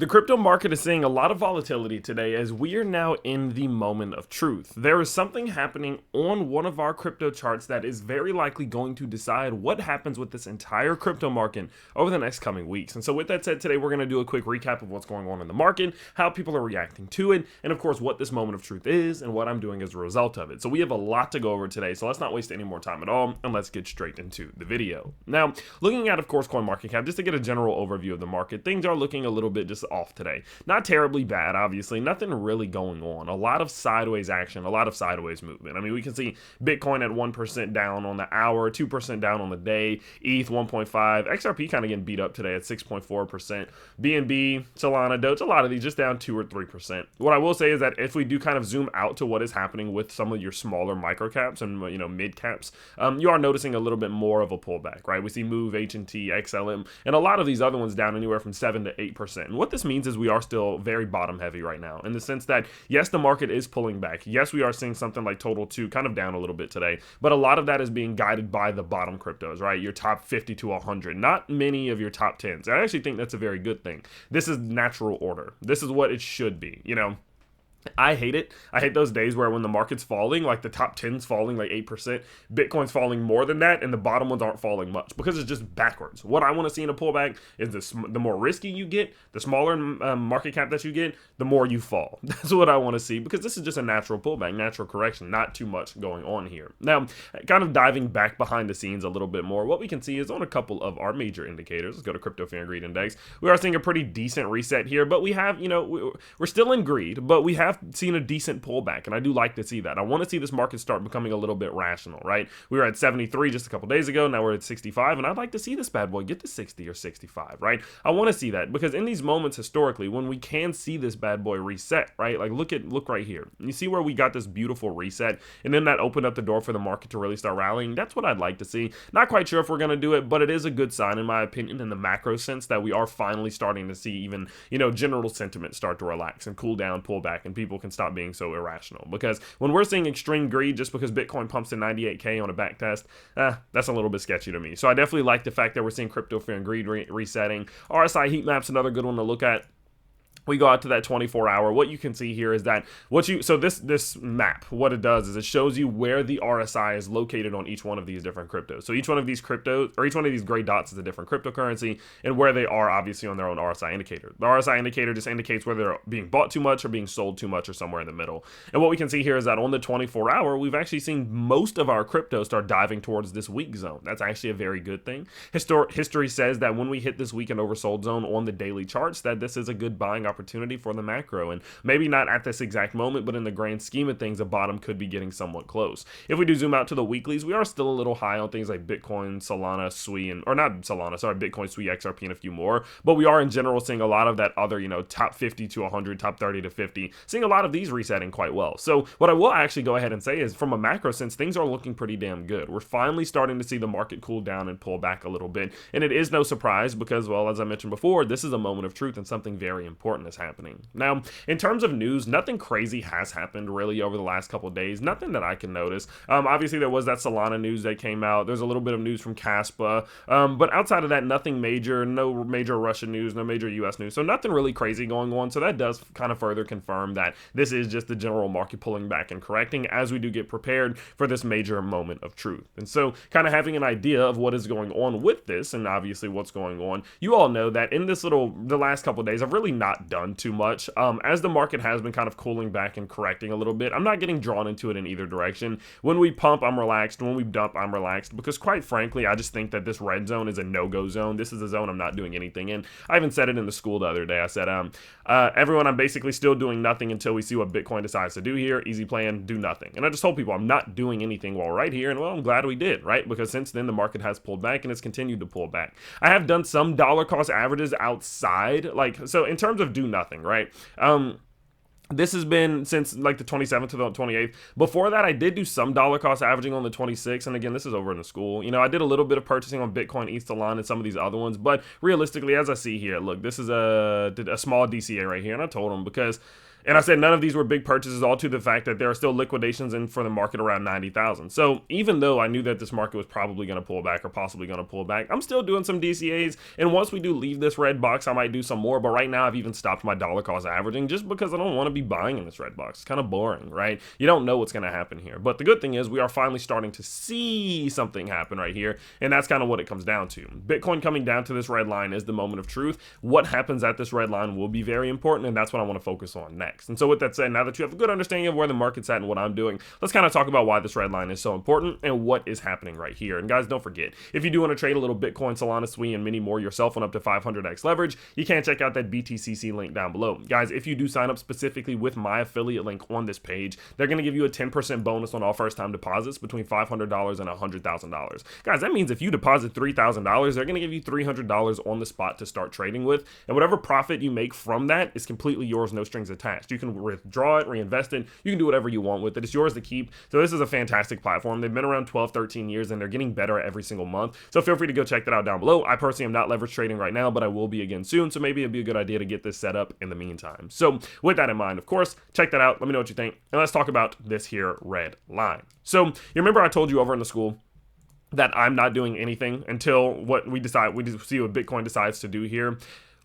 The crypto market is seeing a lot of volatility today as we are now in the moment of truth. There is something happening on one of our crypto charts that is very likely going to decide what happens with this entire crypto market over the next coming weeks. And so with that said, today we're going to do a quick recap of what's going on in the market, how people are reacting to it, and of course what this moment of truth is and what I'm doing as a result of it. So we have a lot to go over today, so let's not waste any more time at all and let's get straight into the video. Now, looking at, of course, CoinMarketCap, just to get a general overview of the market, things are looking a little bit just off today. Not terribly bad, obviously. Nothing really going on. A lot of sideways action, a lot of sideways movement. I mean, we can see Bitcoin at 1% down on the hour, 2% down on the day, ETH 1.5, XRP kind of getting beat up today at 6.4%, BNB, Solana, Doge, a lot of these just down 2 or 3%. What I will say is that if we do kind of zoom out to what is happening with some of your smaller micro caps and mid caps, you are noticing a little bit more of a pullback, right? We see Move, HNT, XLM, and a lot of these other ones down anywhere from 7 to 8%. And what this means is we are still very bottom heavy right now, in the sense that yes, the market is pulling back. Yes, we are seeing something like Total 2 kind of down a little bit today, but a lot of that is being guided by the bottom cryptos, right? Your top 50 to 100, not many of your top 10s. I actually think that's a very good thing. This is natural order. This is what it should be, I hate it. I hate those days where when the market's falling, like the top 10's falling like 8%, Bitcoin's falling more than that, and the bottom ones aren't falling much because it's just backwards. What I want to see in a pullback is the more risky you get, the smaller market cap that you get, the more you fall. That's what I want to see because this is just a natural pullback, natural correction, not too much going on here. Now, kind of diving back behind the scenes a little bit more, what we can see is on a couple of our major indicators. Let's go to Crypto Fear and Greed Index. We are seeing a pretty decent reset here, but we have, we're still in greed, but we have seen a decent pullback, and I do like to see that. I want to see this market start becoming a little bit rational, right? We were at 73 just a couple days ago, now we're at 65, and I'd like to see this bad boy get to 60 or 65, right? I want to see that because in these moments historically, when we can see this bad boy reset, right? Like look right here. You see where we got this beautiful reset, and then that opened up the door for the market to really start rallying. That's what I'd like to see. Not quite sure if we're going to do it, but it is a good sign in my opinion in the macro sense that we are finally starting to see even, general sentiment start to relax and cool down, pull back, and people can stop being so irrational. Because when we're seeing extreme greed just because Bitcoin pumps to 98K on a back test, that's a little bit sketchy to me. So I definitely like the fact that we're seeing Crypto Fear and Greed resetting. RSI heat map's another good one to look at. We go out to that 24-hour. What you can see here is that this map, what it does is it shows you where the RSI is located on each one of these different cryptos. So each one of these cryptos, or each one of these gray dots is a different cryptocurrency and where they are obviously on their own RSI indicator. The RSI indicator just indicates whether they're being bought too much or being sold too much or somewhere in the middle. And what we can see here is that on the 24-hour, we've actually seen most of our cryptos start diving towards this weak zone. That's actually a very good thing. History says that when we hit this weak and oversold zone on the daily charts, that this is a good buying opportunity for the macro, and maybe not at this exact moment, but in the grand scheme of things, the bottom could be getting somewhat close. If we do zoom out to the weeklies, we are still a little high on things like Bitcoin, Solana, SUI, Bitcoin, SUI, XRP, and a few more, but we are in general seeing a lot of that other, top 50 to 100, top 30 to 50, seeing a lot of these resetting quite well. So what I will actually go ahead and say is from a macro sense, things are looking pretty damn good. We're finally starting to see the market cool down and pull back a little bit, and it is no surprise because, well, as I mentioned before, this is a moment of truth and something very important is happening. Now, in terms of news, nothing crazy has happened really over the last couple of days. Nothing that I can notice. Obviously, there was that Solana news that came out. There's a little bit of news from Caspa. But outside of that, nothing major. No major Russian news, no major U.S. news. So nothing really crazy going on. So that does kind of further confirm that this is just the general market pulling back and correcting as we do get prepared for this major moment of truth. And so kind of having an idea of what is going on with this and obviously what's going on, you all know that in the last couple of days, I've really not done too much. As the market has been kind of cooling back and correcting a little bit, I'm not getting drawn into it in either direction. When we pump, I'm relaxed. When we dump, I'm relaxed because quite frankly, I just think that this red zone is a no-go zone. This is a zone I'm not doing anything in. I even said it in the school the other day. I said, everyone, I'm basically still doing nothing until we see what Bitcoin decides to do here. Easy plan, do nothing. And I just told people I'm not doing anything while right here. And well, I'm glad we did, right? Because since then, the market has pulled back and it's continued to pull back. I have done some dollar cost averages outside, so in terms of do nothing, right? This has been since like the 27th to the 28th. Before that, I did do some dollar cost averaging on the 26th. And again, this is over in the school. I did a little bit of purchasing on Bitcoin, ETH, Solana, and some of these other ones. But realistically, as I see here, look, this is a small DCA right here. And I told them because And I said none of these were big purchases, all to the fact that there are still liquidations in for the market around 90,000. So even though I knew that this market was probably going to pull back or possibly going to pull back, I'm still doing some DCAs. And once we do leave this red box, I might do some more. But right now I've even stopped my dollar cost averaging just because I don't want to be buying in this red box. It's kind of boring, right? You don't know what's going to happen here. But the good thing is we are finally starting to see something happen right here. And that's kind of what it comes down to. Bitcoin coming down to this red line is the moment of truth. What happens at this red line will be very important. And that's what I want to focus on next. And so with that said, now that you have a good understanding of where the market's at and what I'm doing, let's kind of talk about why this red line is so important and what is happening right here. And guys, don't forget, if you do want to trade a little Bitcoin, Solana, SWI, and many more yourself on up to 500x leverage, you can check out that BTCC link down below. Guys, if you do sign up specifically with my affiliate link on this page, they're going to give you a 10% bonus on all first-time deposits between $500 and $100,000. Guys, that means if you deposit $3,000, they're going to give you $300 on the spot to start trading with, and whatever profit you make from that is completely yours, no strings attached. You can withdraw it, reinvest it, you can do whatever you want with it. It's yours to keep. So this is a fantastic platform. They've been around 12, 13 years, and they're getting better every single month. So feel free to go check that out down below. I personally am not leverage trading right now, but I will be again soon. So maybe it'd be a good idea to get this set up in the meantime. So with that in mind, of course, check that out. Let me know what you think. And let's talk about this here red line. So you remember I told you over in the school that I'm not doing anything until we see what Bitcoin decides to do here.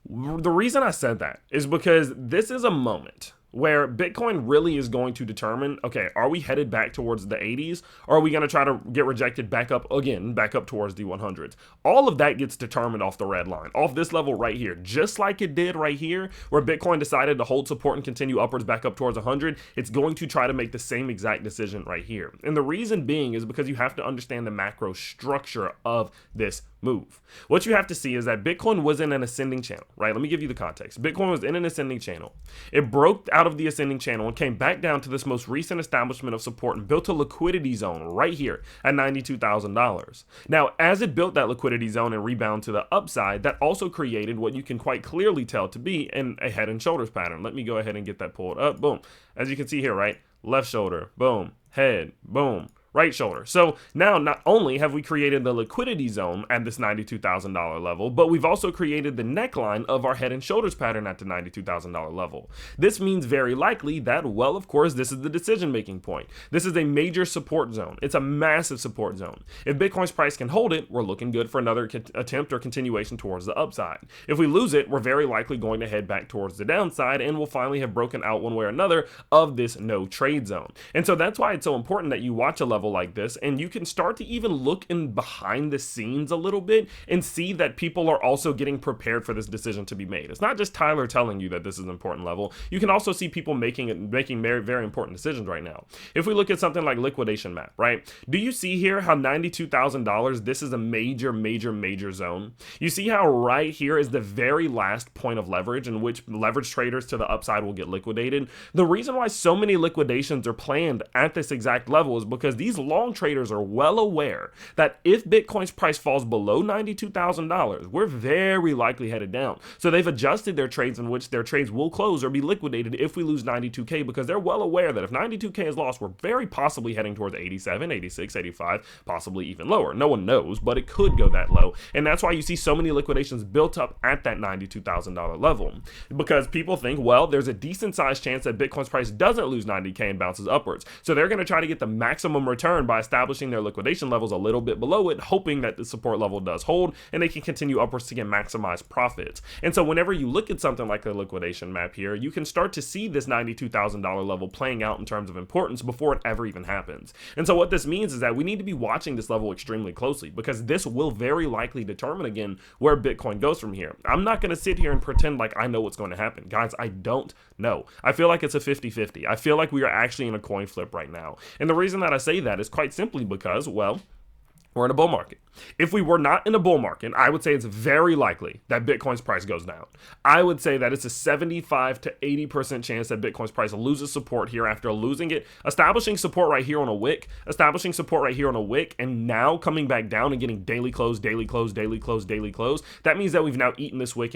The reason I said that is because this is a moment where Bitcoin really is going to determine, okay, are we headed back towards the 80s, or are we going to try to get rejected back up towards the 100s? All of that gets determined off the red line, off this level right here, just like it did right here, where Bitcoin decided to hold support and continue upwards back up towards 100. It's going to try to make the same exact decision right here. And the reason being is because you have to understand the macro structure of this move. What you have to see is that Bitcoin was in an ascending channel, right? Let me give you the context. Bitcoin was in an ascending channel. It broke out of the ascending channel and came back down to this most recent establishment of support and built a liquidity zone right here at $92,000. Now, as it built that liquidity zone and rebound to the upside, that also created what you can quite clearly tell to be a head and shoulders pattern. Let me go ahead and get that pulled up. Boom. As you can see here, right? Left shoulder, boom, head, boom. Right shoulder. So now not only have we created the liquidity zone at this $92,000 level, but we've also created the neckline of our head and shoulders pattern at the $92,000 level. This means very likely that, well, of course, this is the decision-making point. This is a major support zone. It's a massive support zone. If Bitcoin's price can hold it, we're looking good for another attempt or continuation towards the upside. If we lose it, we're very likely going to head back towards the downside, and we'll finally have broken out one way or another of this no trade zone. And so that's why it's so important that you watch a level like this, and you can start to even look in behind the scenes a little bit and see that people are also getting prepared for this decision to be made. It's not just Tyler telling you that this is an important level. You can also see people making very, very important decisions right now. If we look at something like liquidation map, right? Do you see here how $92,000, this is a major zone? You see how right here is the very last point of leverage in which leverage traders to the upside will get liquidated? The reason why so many liquidations are planned at this exact level is because these long traders are well aware that if Bitcoin's price falls below $92,000, we're very likely headed down. So they've adjusted their trades in which their trades will close or be liquidated if we lose 92K, because they're well aware that if 92K is lost, we're very possibly heading towards 87, 86, 85, possibly even lower. No one knows, but it could go that low. And that's why you see so many liquidations built up at that $92,000 level, because people think, well, there's a decent sized chance that Bitcoin's price doesn't lose 90K and bounces upwards. So they're going to try to get the maximum return by establishing their liquidation levels a little bit below it, hoping that the support level does hold and they can continue upwards to get maximized profits. And so whenever you look at something like the liquidation map here, you can start to see this $92,000 level playing out in terms of importance before it ever even happens. And so what this means is that we need to be watching this level extremely closely, because this will very likely determine again where Bitcoin goes from here. I'm not going to sit here and pretend like I know what's going to happen. Guys, I don't know. I feel like it's a 50-50. I feel like we are actually in a coin flip right now. And the reason that I say that is quite simply because, well, we're in a bull market. If we were not in a bull market, I would say it's very likely that Bitcoin's price goes down. I would say that it's a 75 to 80% chance that Bitcoin's price loses support here after losing it, establishing support right here on a wick, and now coming back down and getting daily close. That means that we've now eaten this wick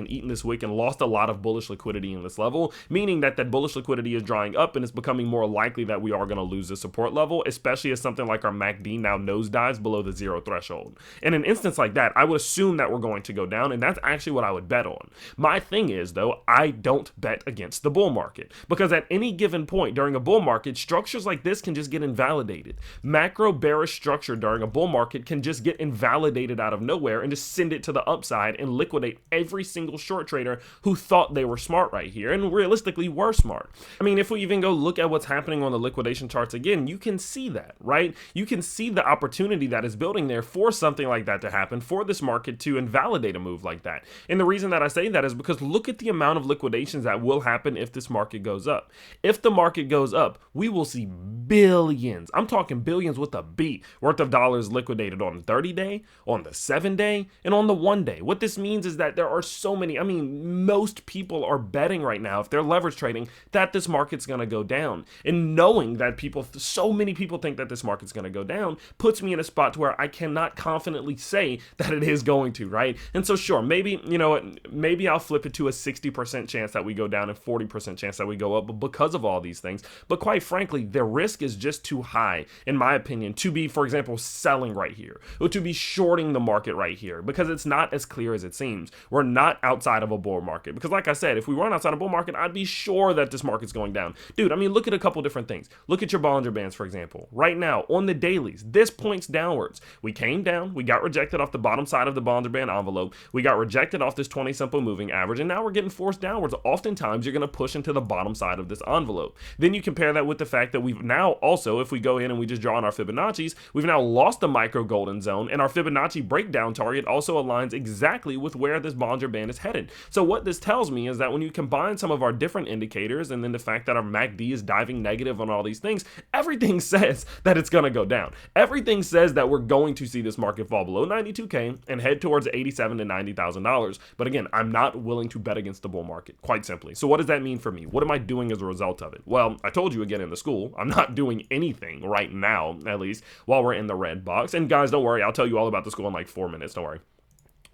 and lost a lot of bullish liquidity in this level, meaning that that bullish liquidity is drying up and it's becoming more likely that we are going to lose this support level, especially as something like our MACD now nosedives below the 0 zero threshold. In an instance like that, I would assume that we're going to go down, and that's actually what I would bet on. My thing is, though, I don't bet against the bull market, because at any given point during a bull market, structures like this can just get invalidated. Macro bearish structure during a bull market can just get invalidated out of nowhere and just send it to the upside and liquidate every single short trader who thought they were smart right here and realistically were smart. I mean, if we even go look at what's happening on the liquidation charts again, you can see that, right? You can see the opportunity that is building there for something like that to happen, for this market to invalidate a move like that. And the reason that I say that is because look at the amount of liquidations that will happen if this market goes up. If the market goes up, we will see billions, I'm talking billions with a B, worth of dollars liquidated on the 30-day, on the 7-day, and on the 1-day. What this means is that there are so many, I mean, most people are betting right now, if they're leverage trading, that this market's going to go down. And knowing that so many people think that this market's going to go down, puts me in a spot to where I cannot confidently say that it is going to, right? And so sure, maybe, you know, maybe I'll flip it to a 60% chance that we go down and 40% chance that we go up because of all these things. But quite frankly, the risk is just too high, in my opinion, to be, for example, selling right here, or to be shorting the market right here, because it's not as clear as it seems. We're not outside of a bull market, because like I said, if we weren't outside of a bull market, I'd be sure that this market's going down. Dude, I mean, look at a couple different things. Look at your Bollinger Bands, for example. Right now, on the dailies, this points downwards. We came down, we got rejected off the bottom side of the Bollinger Band envelope, we got rejected off this 20 simple moving average, and now we're getting forced downwards. Oftentimes, you're going to push into the bottom side of this envelope. Then you compare that with the fact that we've now also, if we go in and we just draw on our Fibonacci's, we've now lost the micro golden zone, and our Fibonacci breakdown target also aligns exactly with where this Bollinger Band is headed. So what this tells me is that when you combine some of our different indicators, and then the fact that our MACD is diving negative on all these things, everything says that it's going to go down. Everything says that we're going to see this market fall below 92K and head towards $87,000 to $90,000. But again, I'm not willing to bet against the bull market, quite simply. So what does that mean for me? What am I doing as a result of it? Well, I told you again in the school, I'm not doing anything right now, at least, while we're in the red box. And guys, don't worry, I'll tell you all about the school in like 4 minutes, don't worry.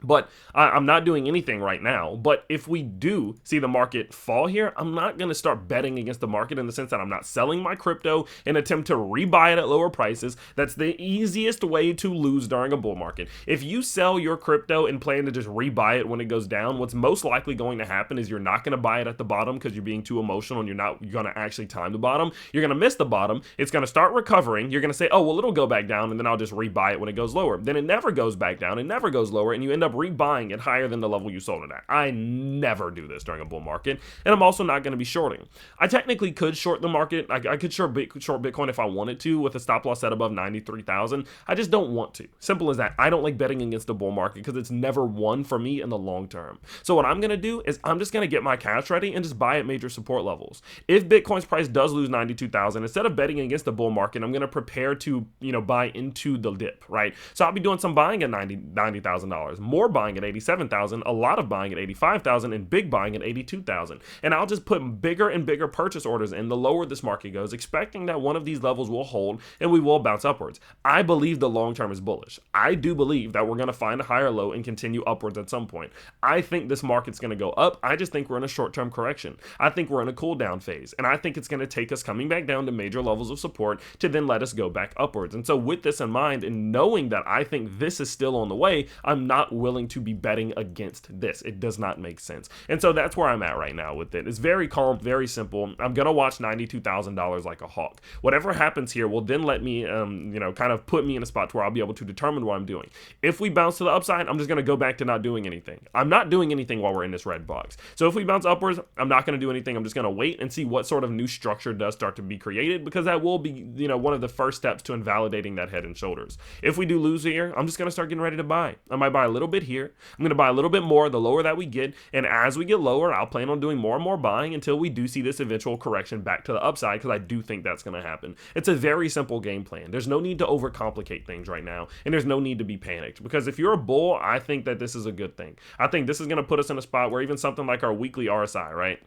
But I'm not doing anything right now. But if we do see the market fall here, I'm not going to start betting against the market, in the sense that I'm not selling my crypto and attempt to rebuy it at lower prices. That's the easiest way to lose during a bull market. If you sell your crypto and plan to just rebuy it when it goes down, what's most likely going to happen is you're not going to buy it at the bottom because you're being too emotional and you're not going to actually time the bottom. You're going to miss the bottom. It's going to start recovering. You're going to say, oh, well, it'll go back down and then I'll just rebuy it when it goes lower. Then it never goes back down. It never goes lower, and you end up rebuying it higher than the level you sold it at. I never do this during a bull market, and I'm also not going to be shorting. I technically could short the market. I could short Bitcoin if I wanted to, with a stop loss set above 93,000. I just don't want to. Simple as that. I don't like betting against the bull market because it's never won for me in the long term. So what I'm going to do is I'm just going to get my cash ready and just buy at major support levels. If Bitcoin's price does lose 92,000, instead of betting against the bull market, I'm going to prepare to, buy into the dip, right? So I'll be doing some buying at $90,000, more buying at 87,000, a lot of buying at 85,000, and big buying at 82,000. And I'll just put bigger and bigger purchase orders in the lower this market goes, expecting that one of these levels will hold and we will bounce upwards. I believe the long term is bullish. I do believe that we're going to find a higher low and continue upwards at some point. I think this market's going to go up. I just think we're in a short-term correction. I think we're in a cool down phase, and I think it's going to take us coming back down to major levels of support to then let us go back upwards. And so with this in mind, and knowing that I think this is still on the way, I'm not willing to be betting against this. It does not make sense. And so that's where I'm at right now with it. It's very calm, very simple. I'm going to watch $92,000 like a hawk. Whatever happens here will then let me, kind of put me in a spot where I'll be able to determine what I'm doing. If we bounce to the upside, I'm just going to go back to not doing anything. I'm not doing anything while we're in this red box. So if we bounce upwards, I'm not going to do anything. I'm just going to wait and see what sort of new structure does start to be created, because that will be, one of the first steps to invalidating that head and shoulders. If we do lose here, I'm just going to start getting ready to buy. I might buy a little bit here. I'm going to buy a little bit more the lower that we get. And as we get lower, I'll plan on doing more and more buying until we do see this eventual correction back to the upside, because I do think that's going to happen. It's a very simple game plan. There's no need to overcomplicate things right now, and there's no need to be panicked, because if you're a bull, I think that this is a good thing. I think this is going to put us in a spot where even something like our weekly RSI, right?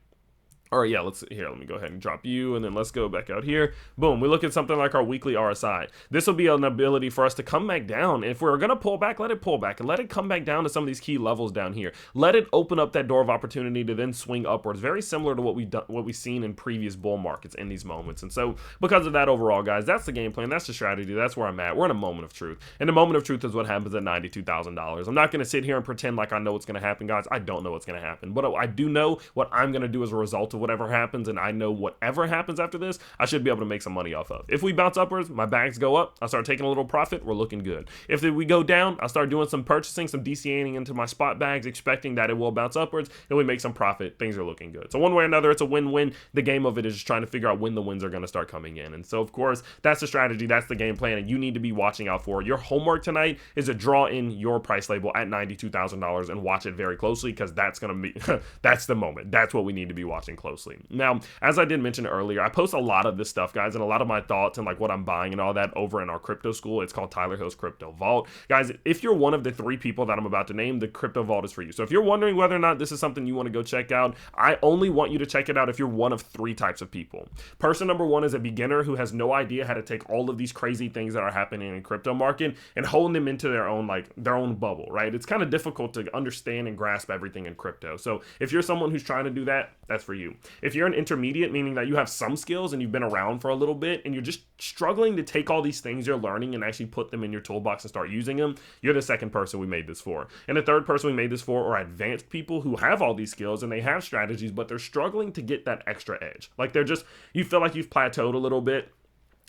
Or yeah, let me go ahead and drop you, and then let's go back out here. Boom, we look at something like our weekly RSI. This will be an ability for us to come back down. If we're gonna pull back, let it pull back and let it come back down to some of these key levels down here. Let it open up that door of opportunity to then swing upwards. Very similar to what we've seen in previous bull markets in these moments. And so because of that overall, guys, that's the game plan, that's the strategy, that's where I'm at. We're in a moment of truth. And the moment of truth is what happens at $92,000. I'm not gonna sit here and pretend like I know what's gonna happen, guys. I don't know what's gonna happen. But I do know what I'm gonna do as a result of whatever happens, and I know whatever happens after this, I should be able to make some money off of. If we bounce upwards, my bags go up, I start taking a little profit, we're looking good. If we go down, I start doing some purchasing, some DCAing into my spot bags, expecting that it will bounce upwards, and we make some profit, things are looking good. So one way or another, it's a win-win. The game of it is just trying to figure out when the wins are going to start coming in. And so, of course, that's the strategy, that's the game plan, and you need to be watching out for. Your homework tonight is to draw in your price label at $92,000 and watch it very closely, because that's going to be, that's the moment. That's what we need to be watching closely. Now, as I did mention earlier, I post a lot of this stuff, guys, and a lot of my thoughts and like what I'm buying and all that over in our crypto school. It's called Tyler Hill's Crypto Vault. Guys, if you're one of the 3 people that I'm about to name, the Crypto Vault is for you. So if you're wondering whether or not this is something you want to go check out, I only want you to check it out if you're one of 3 types of people. Person number 1 is a beginner who has no idea how to take all of these crazy things that are happening in crypto market and hold them into their own bubble, right? It's kind of difficult to understand and grasp everything in crypto. So if you're someone who's trying to do that, that's for you. If you're an intermediate, meaning that you have some skills and you've been around for a little bit and you're just struggling to take all these things you're learning and actually put them in your toolbox and start using them, you're the second person we made this for. And the third person we made this for are advanced people who have all these skills and they have strategies, but they're struggling to get that extra edge. Like you feel like you've plateaued a little bit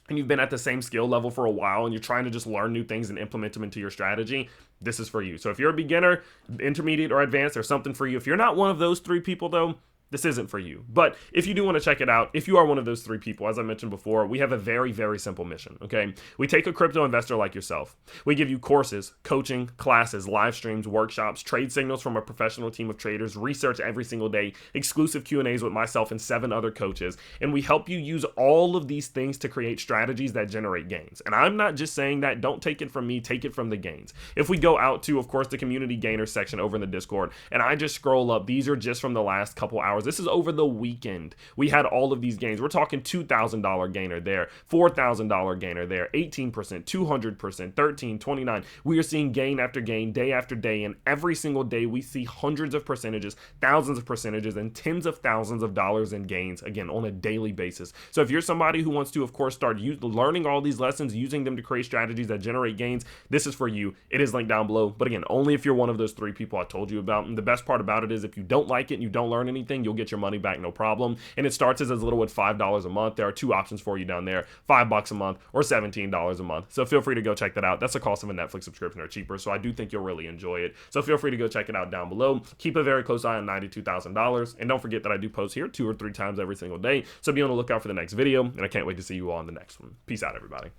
and you've been at the same skill level for a while and you're trying to just learn new things and implement them into your strategy. This is for you. So if you're a beginner, intermediate, or advanced, there's something for you. If you're not one of those 3 people though, this isn't for you. But if you do want to check it out, if you are one of those 3 people, as I mentioned before, we have a very, very simple mission, okay? We take a crypto investor like yourself. We give you courses, coaching, classes, live streams, workshops, trade signals from a professional team of traders, research every single day, exclusive Q&As with myself and 7 other coaches, and we help you use all of these things to create strategies that generate gains. And I'm not just saying that, don't take it from me, take it from the gains. If we go out to, of course, the community gainers section over in the Discord, and I just scroll up, these are just from the last couple hours. This is over the weekend. We had all of these gains. We're talking $2,000 gainer there, $4,000 gainer there, 18%, 200%, 13, 29. We are seeing gain after gain, day after day, and every single day we see hundreds of percentages, thousands of percentages, and tens of thousands of dollars in gains, again, on a daily basis. So if you're somebody who wants to, of course, start learning all these lessons, using them to create strategies that generate gains, this is for you. It is linked down below. But again, only if you're one of those 3 people I told you about. And the best part about it is if you don't like it and you don't learn anything, you'll get your money back, no problem. And it starts as little as $5 a month. There are 2 options for you down there, $5 a month or $17 a month. So feel free to go check that out. That's the cost of a Netflix subscription or cheaper. So I do think you'll really enjoy it. So feel free to go check it out down below. Keep a very close eye on $92,000. And don't forget that I do post here 2 or 3 times every single day. So be on the lookout for the next video. And I can't wait to see you all in the next one. Peace out, everybody.